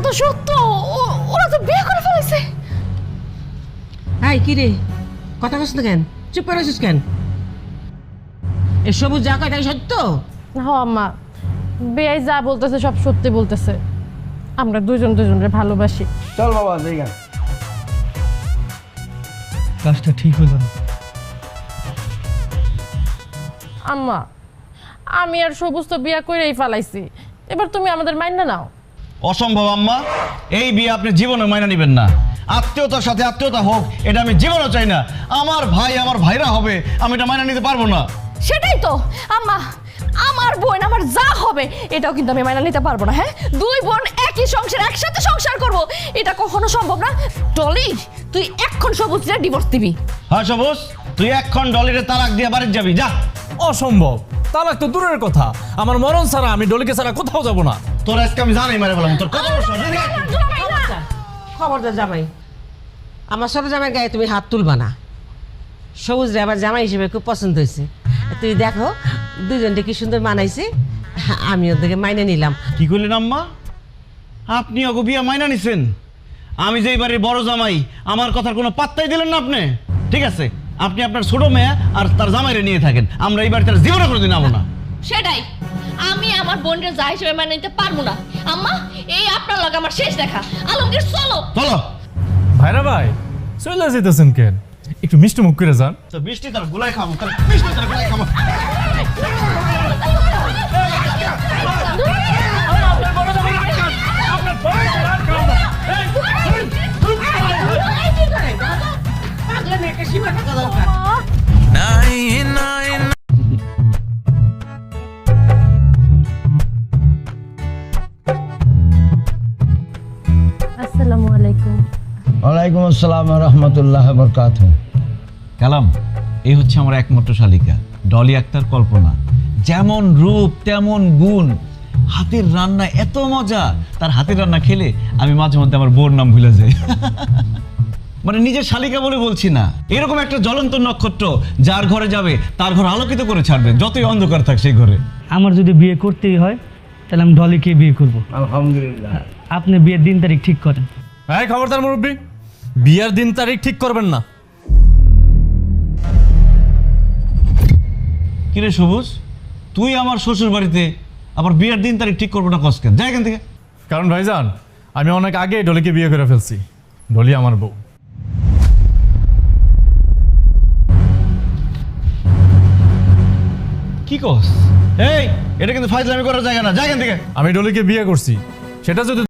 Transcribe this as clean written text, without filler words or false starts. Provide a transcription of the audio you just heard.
তো সত্য, ওরা তো বিয়ে করে ফেলেছে। হাই কি রে, কথা কস না কেন? চুপ করে আছিস কেন? এ সবুজ যা কয় তাই সত্য? হ্যাঁ আম্মা, বেয়াই যা বলতেছে সব সত্যি বলতেছে। আমরা দুজন দুজনের ভালোবাসি। চল বাবা জায়গা। কাজটা ঠিক হলো না। আম্মা, আমি আর সবুজ তো বিয়ে করেই ফেলাইছি, এবার তুমি আমাদের মাইনা নাও। অসম্ভব আম্মা, এই বিয়ে আপনি জীবনে মাইনা নেবেন না। আত্মীয়তার সাথে আত্মীয়তা হোক, এটা আমি জীবনও চাই না। আমার ভাই আমার ভাইরা হবে, আমি এটা মাইনা নিতে পারবো না। সেটাই তো আম্মা, আমার বোন আমার যা হবে এটাও কিন্তু আমি মাইনা নিতে পারবো না। হ্যাঁ, দুই বোন একই সংসার, একসাথে সংসার করব, এটা কখনো সম্ভব না। টলি, তুই এখন সবুজরে ডিভোর্স দিবি। হ্যাঁ সবুজ, তুই এখন ডলিরে তালাক দিয়ে বাড়িতে যাবি, যা। অসম্ভব, তালাক তো দূরের কথা, আমার মরণ ছাড়া আমি ডলিকে ছাড়া কোথাও যাব না। তোর আজকে আমি জানাই মারে বললাম, তোর কত বড় সাহস? খবরদার জামাই, আমার ছোট জামাইয়ের গায়ে তুমি হাত তুলবা না। সবুজ রে আমার জামাই হিসেবে খুব পছন্দ হয়েছে। তুই দেখো দুজনকে কি সুন্দর মানাইছে, আমি ওদেরকে মাইনে নিলাম। কি করলেন আম্মা? আপনি ওকে বিয়ে মাইনা নিছেন? আমি যে বাড়ির বড় জামাই, আমার কথার কোনো পাত্তাই দিলেন না আপনি। ঠিক আছে, আপনি আপনার ছোট মেয়ে আর তার জামাইরে নিয়ে থাকেন, আমরা এই বাড়িতে জীবনে কোনোদিন যাবো না। সেটাই, আমি আমার বোনকে যা হিসেবে মাইনা নিতে পারবো না। আম্মা, এই আপনার লগে আমার শেষ দেখা। আলমগীর চলো। চলো। ভাইরা ভাই, চলে যেতেছেন কেন? একটু মিষ্টি মুখ করে যান। তো বৃষ্টি তার গুলাই খাবো, তার বৃষ্টি তার গুলাই খাবো। আসসালামু আলাইকুম। ওয়ালাইকুম আসসালাম রহমতুল্লাহ বরকাত। কালাম, এই হচ্ছে আমার একমাত্র শালিকা ডলি আক্তার কল্পনা। যেমন রূপ তেমন গুণ, হাতের রান্না এত মজা। তার হাতের রান্না খেলে আমি মাঝে মধ্যে আমার বোর নাম ভুলে যাই। মানে নিজের শালিকা বলে বলছি না, এরকম একটা জ্বলন্ত নক্ষত্র যার ঘরে যাবে তার ঘর আলোকিত করে ছাড়বে, যতই অন্ধকার থাক সেই ঘরে। আমার যদি বিয়ে করতেই হয় তাহলে আমি ডলিকে বিয়ে করব। আলহামদুলিল্লাহ। আপনি বিয়ের দিন তারিখ ঠিক করেন। হ্যাঁ খবরদার মুরব্বী, বিয়ার দিন তারিখ ঠিক করবেন না। কিরে সবুজ, তুই আমার শ্বশুর বাড়িতে আবার বিয়ের দিন তারিখ ঠিক করবো না কস কেন? যাই এখান থেকে। কারণ ভাইজান, আমি অনেক আগে ডলিকে বিয়ে করে ফেলছি। ডলি আমার বউ। কি কস? এই, এটা কিন্তু ফাইজলামি করার জায়গা না, যাই এখান থেকে। আমি ডলিকে বিয়ে করছি, সেটা যদি